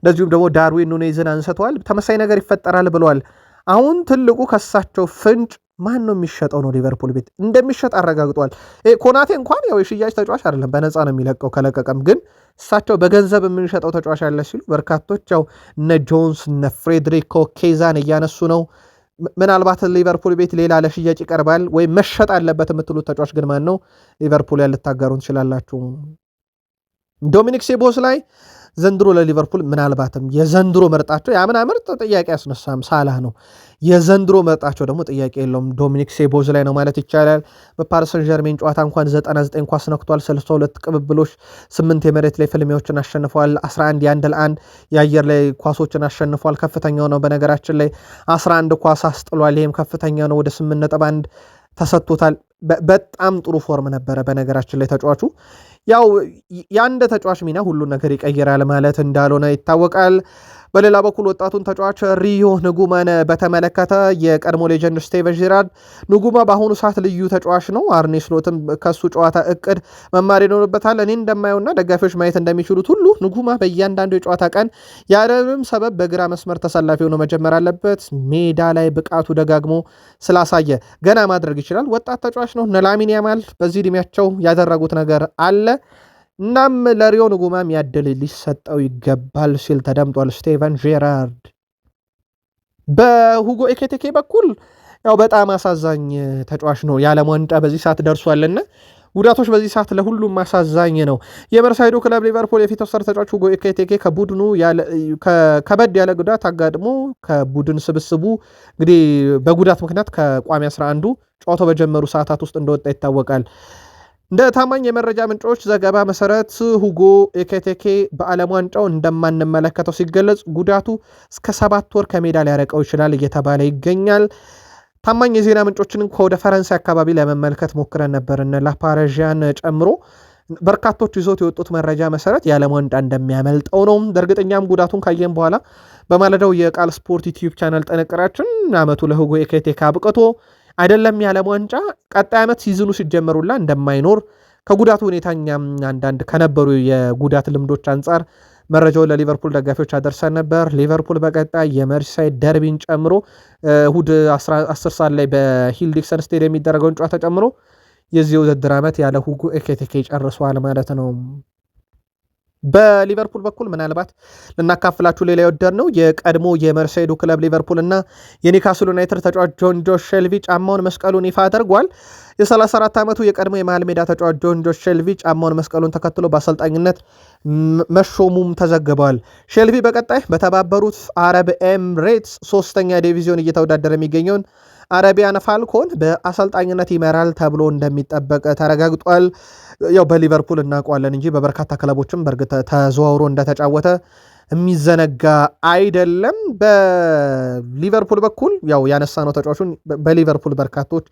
እንደዚሁም ደግሞ ዳርዊን ኑኔዝን አንስተዋል። ተመሳይ ነገር ይፈጠራል ብለዋል። አሁን ትልቁ ከሳቸው ፍንጭ ማን ነው የሚሸጠው ነው። ሊቨርፑል ቤት እንደሚሸጥ አረጋግጧል። ኮናቴ እንኳን ያው የሽያጭ ተጫዋች አይደለም፣ በነፃ ነው የሚለቀው ከለቀቀም። ግን እሳቸው በገንዘብ የምንሸጠው ተጫዋች አለ ሲሉ በርካቶች ያው እነ ጆንስ እነ ፍሬድሪኮ ኬዛን እያነሱ ነው። ምናልባት ሊቨርፑል ቤት ሌላ ለሽያጭ ይቀርባል ወይም መሸጥ አለበት የምትሉት ተጫዋች ግን ማን ነው? ሊቨርፑል ያልታገሩ ትችላላችሁ። ዶሚኒክ ሴቦስ ላይ ዘንድሮ ለሊቨርፑል ምናልባትም የዘንድሮ መርጣቸው የአምና ምርጥ ጥያቄ ያስነሳም ሳላህ ነው። የዘንድሮ መርጣቸው ደግሞ ጥያቄ የለውም ዶሚኒክ ሴቦዝ ላይ ነው ማለት ይቻላል። በፓሪስ ሰን ዠርሜን ጨዋታ እንኳን 99 ኳስ ነክቷል፣ 62 ቅብብሎች፣ 8 የመሬት ላይ ፍልሚያዎችን አሸንፏል፣ 11 የአንድ ለአንድ የአየር ላይ ኳሶችን አሸንፏል። ከፍተኛው ነው በነገራችን ላይ 11 ኳስ አስጥሏል። ይህም ከፍተኛ ነው። ወደ 8.1 ተሰጥቶታል። በጣም ጥሩ ፎርም ነበረ በነገራችን ላይ ተጫዋቹ። ያው የአንድ ተጫዋች ሚና ሁሉን ነገር ይቀይራል ማለት እንዳልሆነ ይታወቃል። በሌላ በኩል ወጣቱን ተጫዋች ሪዮ ንጉማን በተመለከተ የቀድሞ ሌጀንድ ስቴቨን ጄራርድ ንጉማ በአሁኑ ሰዓት ልዩ ተጫዋች ነው፣ አርኔ ስሎትም ከሱ ጨዋታ እቅድ መማር ይኖርበታል። እኔ እንደማየውና ደጋፊዎች ማየት እንደሚችሉት ሁሉ ንጉማ በእያንዳንዱ የጨዋታ ቀን ያለምንም ሰበብ በግራ መስመር ተሰላፊ ሆኖ መጀመር አለበት። ሜዳ ላይ ብቃቱ ደጋግሞ ስላሳየ ገና ማድረግ ይችላል። ወጣት ተጫዋች ነው። እነ ላሚን ያማል በዚህ ዕድሜያቸው ያደረጉት ነገር አለ። እናም ለሪዮ ንጉማም ያድል ሊሰጠው ይገባል ሲል ተደምጧል ስቴቨን ጄራርድ። በሁጎ ኤኬቴኬ በኩል ያው በጣም አሳዛኝ ተጫዋች ነው። የዓለም ዋንጫ በዚህ ሰዓት ደርሷልና ጉዳቶች በዚህ ሰዓት ለሁሉም አሳዛኝ ነው። የመርሳይዶ ክለብ ሊቨርፑል የፊት ወሰር ተጫዋች ሁጎ ኤኬቴኬ ከቡድኑ ከበድ ያለ ጉዳት አጋጥሞ ከቡድን ስብስቡ እንግዲህ በጉዳት ምክንያት ከቋሚ 11ዱ ጨዋታው በጀመሩ ሰዓታት ውስጥ እንደወጣ ይታወቃል። እንደ ታማኝ የመረጃ ምንጮች ዘገባ መሰረት ሁጎ ኤኬቴኬ በዓለም ዋንጫው እንደማንመለከተው ሲገለጽ ጉዳቱ እስከ 7 ወር ከሜዳ ሊያረቀው ይችላል እየተባለ ይገኛል። ታማኝ የዜና ምንጮችን ወደ ፈረንሳይ አካባቢ ለመመልከት ሞክረን ነበር እነ ላፓረዣን ጨምሮ በርካቶች ይዞት የወጡት መረጃ መሰረት የዓለም ዋንጫ እንደሚያመልጠው ነው። በእርግጠኛም ጉዳቱን ካየን በኋላ በማለዳው የቃል ስፖርት ዩቲዩብ ቻናል ጥንቅራችን አመቱ ለሁጎ ኤኬቴኬ አብቅቶ አይደለም የዓለም ዋንጫ ቀጣይ ዓመት ሲዝኑ ሲጀመሩላ እንደማይኖር ከጉዳቱ ሁኔታኛም አንዳንድ ከነበሩ የጉዳት ልምዶች አንጻር መረጃውን ለሊቨርፑል ደጋፊዎች አደርሰን ነበር። ሊቨርፑል በቀጣይ የመርሲሳይድ ደርቢን ጨምሮ እሁድ 10 ሰዓት ላይ በሂል ዲክሰን ስቴዲየም የሚደረገውን ጨዋታ ጨምሮ የዚህ ውድድር ዓመት ያለ ሁጎ ኤኬቴኬ ጨርሷል ማለት ነው። በሊቨርፑል በኩል ምናልባት ልናካፍላችሁ ሌላ የወደድ ነው የቀድሞ የመርሴይዱ ክለብ ሊቨርፑል እና የኒካስል ዩናይትድ ተጫዋች ጆን ጆሽ ሼልቪ ጫማውን መስቀሉን ይፋ አድርጓል። የ34 ዓመቱ የቀድሞ የመሃል ሜዳ ተጫዋች ጆን ጆሽ ሼልቪ ጫማውን መስቀሉን ተከትሎ በአሰልጣኝነት መሾሙም ተዘግበዋል። ሼልቪ በቀጣይ በተባበሩት አረብ ኤምሬትስ 3ኛ ዲቪዚዮን እየተወዳደረ የሚገኘውን አረቢያን ፋልኮን በአሰልጣኝነት ይመራል ተብሎ እንደሚጠበቅ ተረጋግጧል። ያው በሊቨርፑል እናውቀዋለን እንጂ በበርካታ ክለቦችም በእርግጥ ተዘዋውሮ እንደተጫወተ የሚዘነጋ አይደለም። በሊቨርፑል በኩል ያው ያነሳነው ተጫዋቹን በሊቨርፑል በርካቶች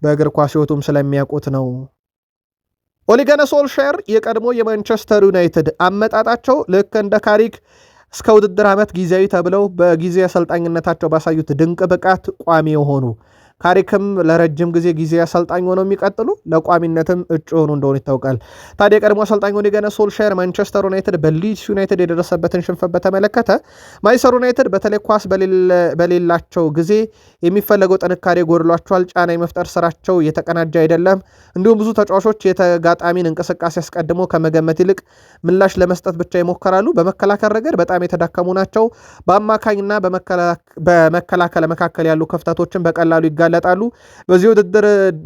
በእግር ኳስ ሕይወቱም ስለሚያውቁት ነው። ኦሊ ጉናር ሶልሻየር የቀድሞ የማንቸስተር ዩናይትድ አመጣጣቸው ልክ እንደ ካሪክ እስከ ውድድር ዓመት ጊዜያዊ ተብለው በጊዜ አሰልጣኝነታቸው ባሳዩት ድንቅ ብቃት ቋሚ የሆኑ ካሪክም ለረጅም ጊዜ አሰልጣኝ ሆነው የሚቀጥሉ ለቋሚነትም እጩ ሆኑ እንደሆነ ይታወቃል። ታዲያ ቀድሞ አሰልጣኝ ኦሌ ጉናር ሶልሻየር ማንቸስተር ዩናይትድ በሊድስ ዩናይትድ የደረሰበትን ሽንፈት በተመለከተ ማንቸስተር ዩናይትድ በተለይ ኳስ በሌላቸው ጊዜ የሚፈለገው ጥንካሬ ጎድሏቸዋል፣ ጫና የመፍጠር ስራቸው የተቀናጀ አይደለም፣ እንዲሁም ብዙ ተጫዋቾች የተጋጣሚን እንቅስቃሴ አስቀድሞ ከመገመት ይልቅ ምላሽ ለመስጠት ብቻ ይሞክራሉ፣ በመከላከል ረገድ በጣም የተዳከሙ ናቸው፣ በአማካኝና በመከላከል መካከል ያሉ ክፍተቶችን በቀላሉ ይጋለጣሉ።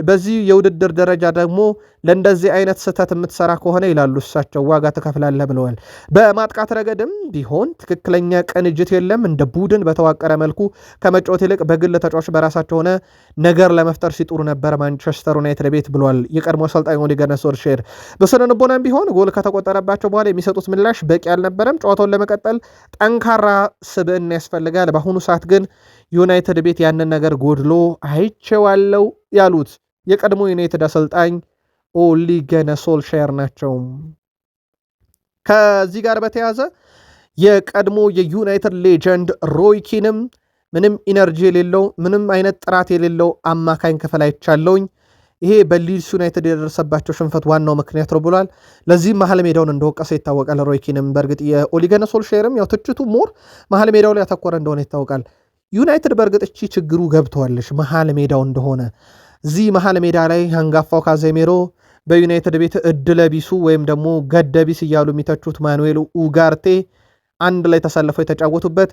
በዚህ የውድድር ደረጃ ደግሞ ለእንደዚህ አይነት ስህተት የምትሰራ ከሆነ ይላሉ እሳቸው ዋጋ ትከፍላለህ ብለዋል። በማጥቃት ረገድም ቢሆን ትክክለኛ ቅንጅት የለም። እንደ ቡድን በተዋቀረ መልኩ ከመጫወት ይልቅ በግል ተጫዋች በራሳቸው ሆነ ነገር ለመፍጠር ሲጥሩ ነበር ማንቸስተር ዩናይትድ ቤት ብሏል የቀድሞ አሰልጣኝ ኦሌ ጉናር ሶልሻየር። በስነ ልቦናም ቢሆን ጎል ከተቆጠረባቸው በኋላ የሚሰጡት ምላሽ በቂ አልነበረም። ጨዋታውን ለመቀጠል ጠንካራ ስብዕና ያስፈልጋል። በአሁኑ ሰዓት ግን ዩናይትድ ቤት ያንን ነገር ጎድሎ አይቼዋለሁ ያሉት የቀድሞ ዩናይትድ አሰልጣኝ ኦሌ ጉናር ሶልሻየር ናቸው። ከዚህ ጋር በተያዘ የቀድሞ የዩናይትድ ሌጀንድ ሮይ ኪንም ምንም ኢነርጂ የሌለው ምንም አይነት ጥራት የሌለው አማካኝ ክፍል አይቻለውኝ፣ ይሄ በሊድስ ዩናይትድ የደረሰባቸው ሽንፈት ዋናው ምክንያት ነው ብሏል። ለዚህም መሀል ሜዳውን እንደወቀሰ ይታወቃል። ሮይ ኪንም በእርግጥ የኦሌ ጉናር ሶልሻየርም ያው ትችቱ ሞር መሀል ሜዳው ላይ ያተኮረ እንደሆነ ይታወቃል። ዩናይትድ በእርግጥ እቺ ችግሩ ገብተዋለች መሀል ሜዳው እንደሆነ። እዚህ መሀል ሜዳ ላይ አንጋፋው ካዜሜሮ በዩናይትድ ቤት እድለቢሱ ወይም ደግሞ ገደቢስ እያሉ የሚተቹት ማኑኤል ኡጋርቴ አንድ ላይ ተሰልፈው የተጫወቱበት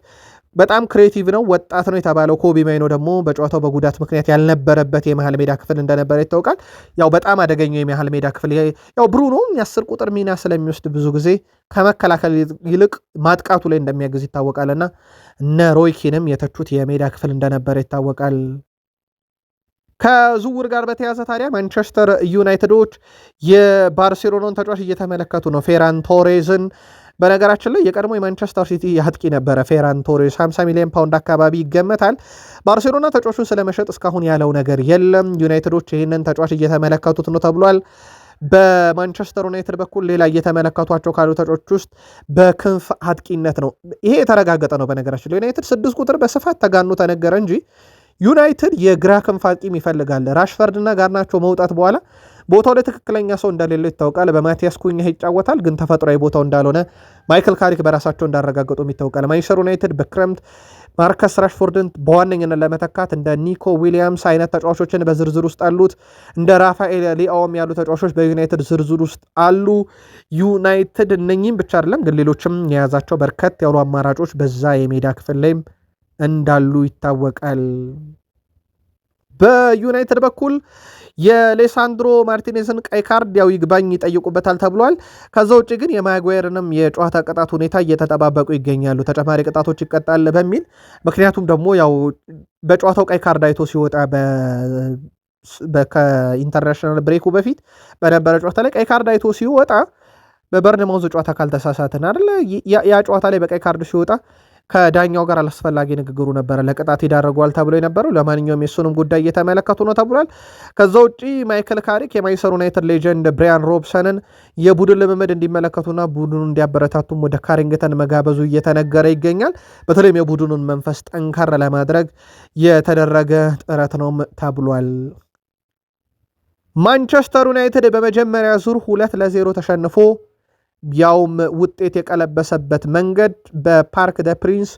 በጣም ክሬቲቭ ነው፣ ወጣት ነው የተባለው ኮቢ ማይኖ ደግሞ በጨዋታው በጉዳት ምክንያት ያልነበረበት የመሃል ሜዳ ክፍል እንደነበረ ይታወቃል። ያው በጣም አደገኛው የመሃል ሜዳ ክፍል ያው ብሩኖ የ10 ቁጥር ሚና ስለሚወስድ ብዙ ጊዜ ከመከላከል ይልቅ ማጥቃቱ ላይ እንደሚያግዝ ይታወቃልና እነ ሮይ ኪንም የተቹት የሜዳ ክፍል እንደነበረ ይታወቃል። ከዝውውር ጋር በተያዘ ታዲያ ማንቸስተር ዩናይትዶች የባርሴሎናን ተጫዋች እየተመለከቱ ነው፣ ፌራን ቶሬዝን። በነገራችን ላይ የቀድሞ የማንቸስተር ሲቲ አጥቂ ነበረ ፌራን ቶሬዝ፣ 50 ሚሊዮን ፓውንድ አካባቢ ይገመታል። ባርሴሎና ተጫዋቹን ስለመሸጥ እስካሁን ያለው ነገር የለም። ዩናይትዶች ይህንን ተጫዋች እየተመለከቱት ነው ተብሏል። በማንቸስተር ዩናይትድ በኩል ሌላ እየተመለከቷቸው ካሉ ተጫዋቾች ውስጥ በክንፍ አጥቂነት ነው። ይሄ የተረጋገጠ ነው። በነገራችን ላይ ዩናይትድ 6 ቁጥር በስፋት ተጋኑ ተነገረ እንጂ ዩናይትድ የግራ ክንፍ አጥቂም ይፈልጋል። ራሽፈርድና ጋርናቾ መውጣት በኋላ ቦታው ላይ ትክክለኛ ሰው እንደሌለው ይታወቃል። በማቲያስ ኩኛ ይጫወታል፣ ግን ተፈጥሯዊ ቦታው እንዳልሆነ ማይክል ካሪክ በራሳቸው እንዳረጋገጡም ይታወቃል። ማንቸስተር ዩናይትድ በክረምት ማርከስ ራሽፎርድን በዋነኝነት ለመተካት እንደ ኒኮ ዊሊያምስ አይነት ተጫዋቾችን በዝርዝር ውስጥ አሉት። እንደ ራፋኤል ሊአዎም ያሉ ተጫዋቾች በዩናይትድ ዝርዝር ውስጥ አሉ። ዩናይትድ እነኚህም ብቻ አይደለም፣ ግን ሌሎችም የያዛቸው በርከት ያሉ አማራጮች በዛ የሜዳ ክፍል ላይም እንዳሉ ይታወቃል። በዩናይትድ በኩል የሌሳንድሮ ማርቲኔዝን ቀይ ካርድ ያው ይግባኝ ይጠይቁበታል ተብሏል። ከዛ ውጭ ግን የማጓየርንም የጨዋታ ቅጣት ሁኔታ እየተጠባበቁ ይገኛሉ። ተጨማሪ ቅጣቶች ይቀጣል በሚል ምክንያቱም ደግሞ ያው በጨዋታው ቀይ ካርድ አይቶ ሲወጣ ከኢንተርናሽናል ብሬኩ በፊት በነበረ ጨዋታ ላይ ቀይ ካርድ አይቶ ሲወጣ በበርንማውዝ ጨዋታ ካልተሳሳትን አይደለ ያ ጨዋታ ላይ በቀይ ካርድ ሲወጣ ከዳኛው ጋር አላስፈላጊ ንግግሩ ነበረ ለቅጣት ይዳረገዋል ተብሎ የነበረው። ለማንኛውም የሱንም ጉዳይ እየተመለከቱ ነው ተብሏል። ከዛ ውጪ ማይክል ካሪክ የማንቸስተር ዩናይትድ ሌጀንድ ብራያን ሮብሰንን የቡድን ልምምድ እንዲመለከቱና ቡድኑ እንዲያበረታቱም ወደ ካሪንግተን መጋበዙ እየተነገረ ይገኛል። በተለይም የቡድኑን መንፈስ ጠንካራ ለማድረግ የተደረገ ጥረት ነው ተብሏል። ማንቸስተር ዩናይትድ በመጀመሪያ ዙር 2-0 ተሸንፎ ያውም ውጤት የቀለበሰበት መንገድ በፓርክ ደ ፕሪንስ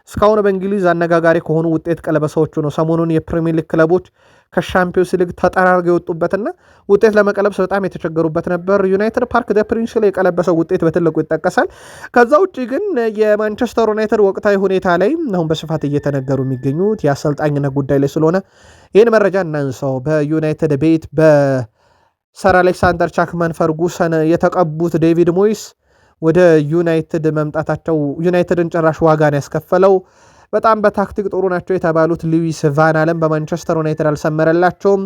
እስካሁን በእንግሊዝ አነጋጋሪ ከሆኑ ውጤት ቀለበሳዎቹ ነው። ሰሞኑን የፕሪሚየር ሊግ ክለቦች ከሻምፒዮንስ ሊግ ተጠራርገው የወጡበትና ውጤት ለመቀለበስ በጣም የተቸገሩበት ነበር። ዩናይትድ ፓርክ ደ ፕሪንስ ላይ የቀለበሰው ውጤት በትልቁ ይጠቀሳል። ከዛ ውጭ ግን የማንቸስተር ዩናይትድ ወቅታዊ ሁኔታ ላይ አሁን በስፋት እየተነገሩ የሚገኙት የአሰልጣኝነት ጉዳይ ላይ ስለሆነ ይህን መረጃ እናንሳው። በዩናይትድ ቤት ሰር አሌክሳንደር ቻክማን ፈርጉሰን የተቀቡት ዴቪድ ሞይስ ወደ ዩናይትድ መምጣታቸው ዩናይትድን ጭራሽ ዋጋን ያስከፈለው። በጣም በታክቲክ ጥሩ ናቸው የተባሉት ሉዊስ ቫን አለም በማንቸስተር ዩናይትድ አልሰመረላቸውም።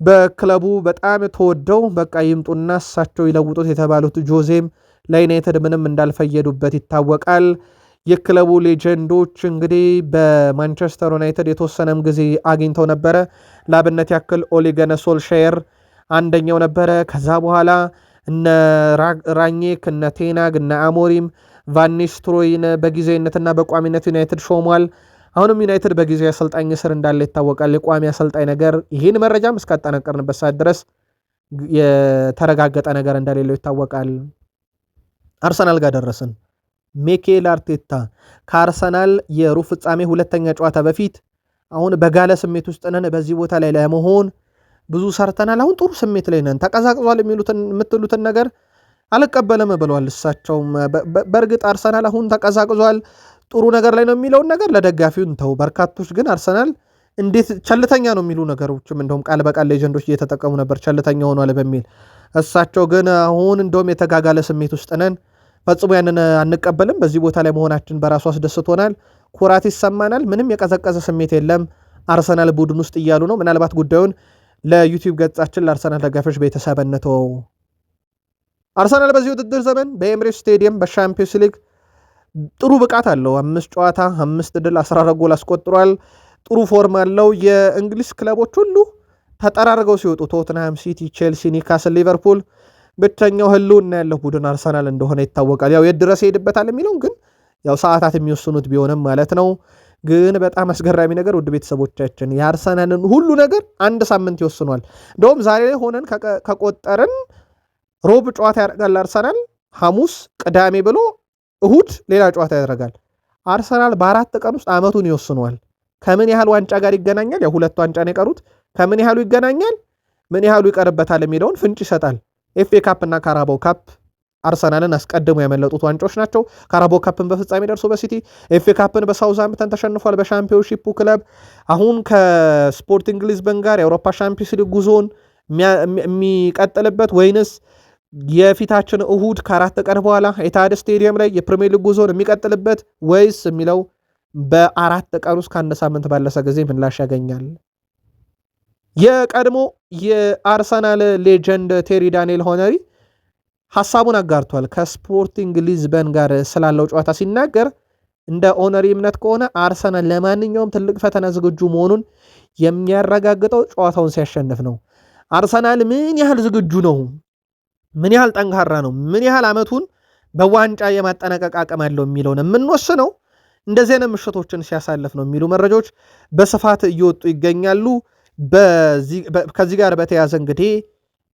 በክለቡ በጣም ተወደው በቃ ይምጡና እሳቸው ይለውጡት የተባሉት ጆዜም ለዩናይትድ ምንም እንዳልፈየዱበት ይታወቃል። የክለቡ ሌጀንዶች እንግዲህ በማንቸስተር ዩናይትድ የተወሰነም ጊዜ አግኝተው ነበረ። ለአብነት ያክል ኦሌ ጉናር ሶልሻየር አንደኛው ነበረ። ከዛ በኋላ እነ ራኝክ እነ ቴናግ እነ አሞሪም ቫን ኒስተልሮይን በጊዜያዊነትና በቋሚነት ዩናይትድ ሾሟል። አሁንም ዩናይትድ በጊዜያዊ አሰልጣኝ ስር እንዳለ ይታወቃል። የቋሚ አሰልጣኝ ነገር ይህን መረጃም እስካጠናቀርንበት ሰዓት ድረስ የተረጋገጠ ነገር እንደሌለው ይታወቃል። አርሰናል ጋር ደረስን። ሚኬል አርቴታ ከአርሰናል የሩብ ፍጻሜ ሁለተኛ ጨዋታ በፊት አሁን በጋለ ስሜት ውስጥ ነን፣ በዚህ ቦታ ላይ ለመሆን ብዙ ሰርተናል፣ አሁን ጥሩ ስሜት ላይ ነን፣ ተቀዛቅዟል የምትሉትን ነገር አልቀበለም ብለዋል። እሳቸውም በእርግጥ አርሰናል አሁን ተቀዛቅዟል፣ ጥሩ ነገር ላይ ነው የሚለውን ነገር ለደጋፊው እንተው። በርካቶች ግን አርሰናል እንዴት ቸልተኛ ነው የሚሉ ነገሮችም እንደውም ቃል በቃል ሌጀንዶች እየተጠቀሙ ነበር፣ ቸልተኛ ሆኗል በሚል። እሳቸው ግን አሁን እንደውም የተጋጋለ ስሜት ውስጥ ነን፣ ፈጽሞ ያንን አንቀበልም፣ በዚህ ቦታ ላይ መሆናችን በራሱ አስደስቶናል፣ ኩራት ይሰማናል፣ ምንም የቀዘቀዘ ስሜት የለም አርሰናል ቡድን ውስጥ እያሉ ነው። ምናልባት ጉዳዩን ለዩቲዩብ ገጻችን ለአርሰናል ደጋፊዎች ቤተሰብነተው። አርሰናል በዚህ ውድድር ዘመን በኤምሬትስ ስቴዲየም በሻምፒዮንስ ሊግ ጥሩ ብቃት አለው። 5 ጨዋታ 5 ድል 14 ጎል አስቆጥሯል። ጥሩ ፎርም አለው። የእንግሊዝ ክለቦች ሁሉ ተጠራርገው ሲወጡ ቶትንሃም፣ ሲቲ፣ ቼልሲ፣ ኒውካስል፣ ሊቨርፑል ብቸኛው ህልውና ያለው ቡድን አርሰናል እንደሆነ ይታወቃል። ያው የት ድረስ ይሄድበታል የሚለውን ግን ያው ሰዓታት የሚወስኑት ቢሆንም ማለት ነው። ግን በጣም አስገራሚ ነገር ውድ ቤተሰቦቻችን የአርሰናልን ሁሉ ነገር አንድ ሳምንት ይወስኗል። እንደውም ዛሬ ላይ ሆነን ከቆጠርን ሮብ ጨዋታ ያደርጋል አርሰናል፣ ሐሙስ፣ ቅዳሜ ብሎ እሁድ ሌላ ጨዋታ ያደርጋል። አርሰናል በ4 ቀን ውስጥ አመቱን ይወስኗል። ከምን ያህል ዋንጫ ጋር ይገናኛል? ያው 2 ዋንጫ ነው የቀሩት። ከምን ያህሉ ይገናኛል፣ ምን ያህሉ ይቀርበታል የሚለውን ፍንጭ ይሰጣል። ኤፍኤ ካፕ እና ካራባው ካፕ አርሰናልን አስቀድሞ ያመለጡት ዋንጫዎች ናቸው። ካራባው ካፕን በፍጻሜ ደርሶ በሲቲ፣ ኤፍኤ ካፕን በሳውዝሃምፕተን ተሸንፏል በሻምፒዮንሺፑ ክለብ። አሁን ከስፖርቲንግ ሊዝበን ጋር የአውሮፓ ሻምፒዮንስ ሊግ ጉዞን የሚቀጥልበት ወይንስ የፊታችን እሁድ ከ4 ቀን በኋላ ኢታድ ስቴዲየም ላይ የፕሪሚየር ሊግ ጉዞን የሚቀጥልበት ወይስ የሚለው በ4 ቀን ውስጥ ከአንድ ሳምንት ባለሰ ጊዜ ምላሽ ያገኛል። የቀድሞ የአርሰናል ሌጀንድ ቴሪ ዳንኤል ሆነሪ ሐሳቡን አጋርቷል። ከስፖርቲንግ ሊዝበን ጋር ስላለው ጨዋታ ሲናገር እንደ ኦነሪ እምነት ከሆነ አርሰናል ለማንኛውም ትልቅ ፈተና ዝግጁ መሆኑን የሚያረጋግጠው ጨዋታውን ሲያሸንፍ ነው። አርሰናል ምን ያህል ዝግጁ ነው፣ ምን ያህል ጠንካራ ነው፣ ምን ያህል ዓመቱን በዋንጫ የማጠናቀቅ አቅም ያለው የሚለውን የምንወስነው እንደዚህ አይነት ምሽቶችን ሲያሳልፍ ነው የሚሉ መረጃዎች በስፋት እየወጡ ይገኛሉ። ከዚህ ጋር በተያያዘ እንግዲህ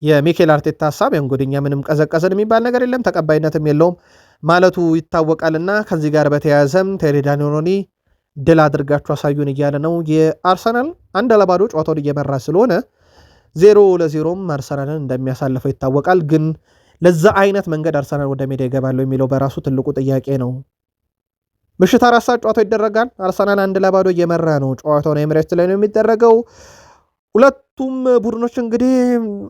የሚኬል አርቴታ ሐሳብ እንግዲኛ ምንም ቀዘቀዘን የሚባል ነገር የለም ተቀባይነትም የለውም ማለቱ ይታወቃልና ከዚህ ጋር በተያያዘም ቴሪ ዳንኤል ድል አድርጋችሁ አሳዩን እያለ ነው። የአርሰናል 1-0 ጨዋታውን እየመራ ስለሆነ 0-0ም አርሰናልን እንደሚያሳልፈው ይታወቃል። ግን ለዛ አይነት መንገድ አርሰናል ወደ ሜዳ ይገባለው የሚለው በራሱ ትልቁ ጥያቄ ነው። ምሽት 4 ሰዓት ጨዋታው ይደረጋል። አርሰናል 1-0 እየመራ ነው። ጨዋታውን ኤምሬትስ ላይ ነው የሚደረገው። ሁለቱም ቡድኖች እንግዲህ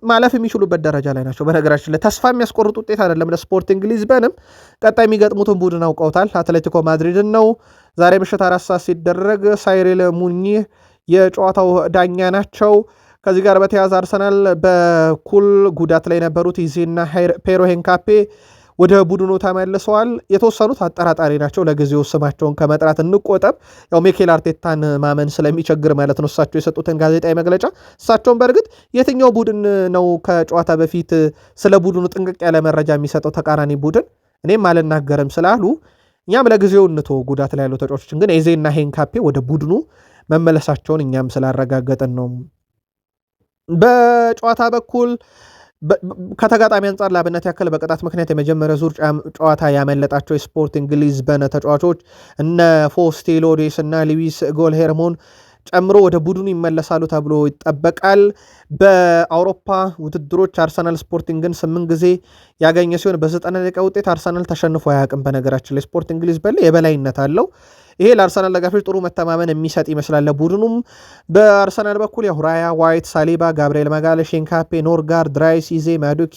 ማለፍ የሚችሉበት ደረጃ ላይ ናቸው። በነገራችን ላይ ተስፋ የሚያስቆርጥ ውጤት አይደለም ለስፖርቲንግ ሊዝበንም። ቀጣይ የሚገጥሙትን ቡድን አውቀውታል። አትሌቲኮ ማድሪድን ነው። ዛሬ ምሽት 4 ሰዓት ሲደረግ ሳይሬል ሙኒህ የጨዋታው ዳኛ ናቸው። ከዚህ ጋር በተያያዘ አርሰናል በኩል ጉዳት ላይ የነበሩት ኢዜና ፔሮ ሄንካፔ ወደ ቡድኑ ተመልሰዋል። የተወሰኑት አጠራጣሪ ናቸው። ለጊዜው ስማቸውን ከመጥራት እንቆጠብ። ያው ሚኬል አርቴታን ማመን ስለሚቸግር ማለት ነው እሳቸው የሰጡትን ጋዜጣዊ መግለጫ። እሳቸውን በእርግጥ የትኛው ቡድን ነው ከጨዋታ በፊት ስለ ቡድኑ ጥንቅቅ ያለ መረጃ የሚሰጠው ተቃራኒ ቡድን እኔም አልናገርም ስላሉ እኛም ለጊዜው እንቶ ጉዳት ላይ ያሉ ተጫዋቾችን ግን ኤዜና ሄንካፔ ወደ ቡድኑ መመለሳቸውን እኛም ስላረጋገጥን ነው። በጨዋታ በኩል ከተጋጣሚ አንጻር ላብነት ያክል በቅጣት ምክንያት የመጀመሪያ ዙር ጨዋታ ያመለጣቸው የስፖርቲንግ ሊዝበን ተጫዋቾች እነ ፎስቴሎዴስ እና ሉዊስ ጎልሄርሞን ጨምሮ ወደ ቡድኑ ይመለሳሉ ተብሎ ይጠበቃል። በአውሮፓ ውድድሮች አርሰናል ስፖርቲንግን 8 ጊዜ ያገኘ ሲሆን በ90 ደቂቃ ውጤት አርሰናል ተሸንፎ አያውቅም። በነገራችን ላይ ስፖርቲንግ ሊዝበን ላይ የበላይነት አለው። ይሄ ለአርሰናል ደጋፊዎች ጥሩ መተማመን የሚሰጥ ይመስላል። ቡድኑም በአርሰናል በኩል ራያ፣ ዋይት፣ ሳሊባ፣ ጋብርኤል ማጋለሽ፣ ሼንካፔ፣ ኖርጋርድ፣ ድራይስ፣ ኢዜ፣ ማዱኬ፣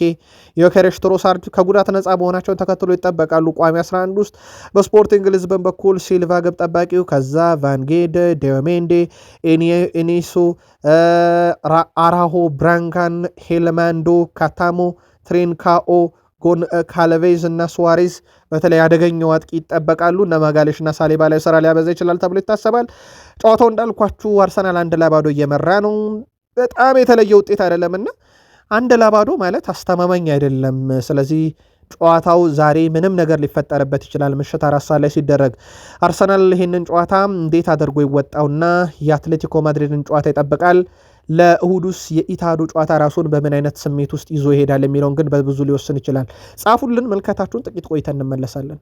ዮኬሬሽ፣ ትሮሳርድ ከጉዳት ነፃ መሆናቸውን ተከትሎ ይጠበቃሉ ቋሚ 11 ውስጥ። በስፖርቲንግ ሊዝበን በኩል ሲልቫ ግብ ጠባቂው፣ ከዛ ቫንጌድ፣ ዲዮሜንዴ፣ ኤኒሶ፣ አራሆ፣ ብራንካን፣ ሄልማንዶ፣ ካታሞ፣ ትሬንካኦ፣ ጎን ካልቬዝ እና ሱዋሬዝ በተለይ አደገኛው አጥቂ ይጠበቃሉ። እነ ማጋሌሽ እና ሳሊባ ላይ ስራ ሊያበዛ ይችላል ተብሎ ይታሰባል። ጨዋታው እንዳልኳችሁ አርሰናል 1-0 እየመራ ነው። በጣም የተለየ ውጤት አይደለምና 1-0 ማለት አስተማማኝ አይደለም። ስለዚህ ጨዋታው ዛሬ ምንም ነገር ሊፈጠርበት ይችላል። ምሽት 4 ሰዓት ላይ ሲደረግ አርሰናል ይህንን ጨዋታ እንዴት አድርጎ ይወጣውና የአትሌቲኮ ማድሪድን ጨዋታ ይጠብቃል። ለእሁዱስ የኢታዱ ጨዋታ ራሱን በምን አይነት ስሜት ውስጥ ይዞ ይሄዳል የሚለውን ግን በብዙ ሊወስን ይችላል። ጻፉልን መልከታችሁን፣ ጥቂት ቆይተን እንመለሳለን።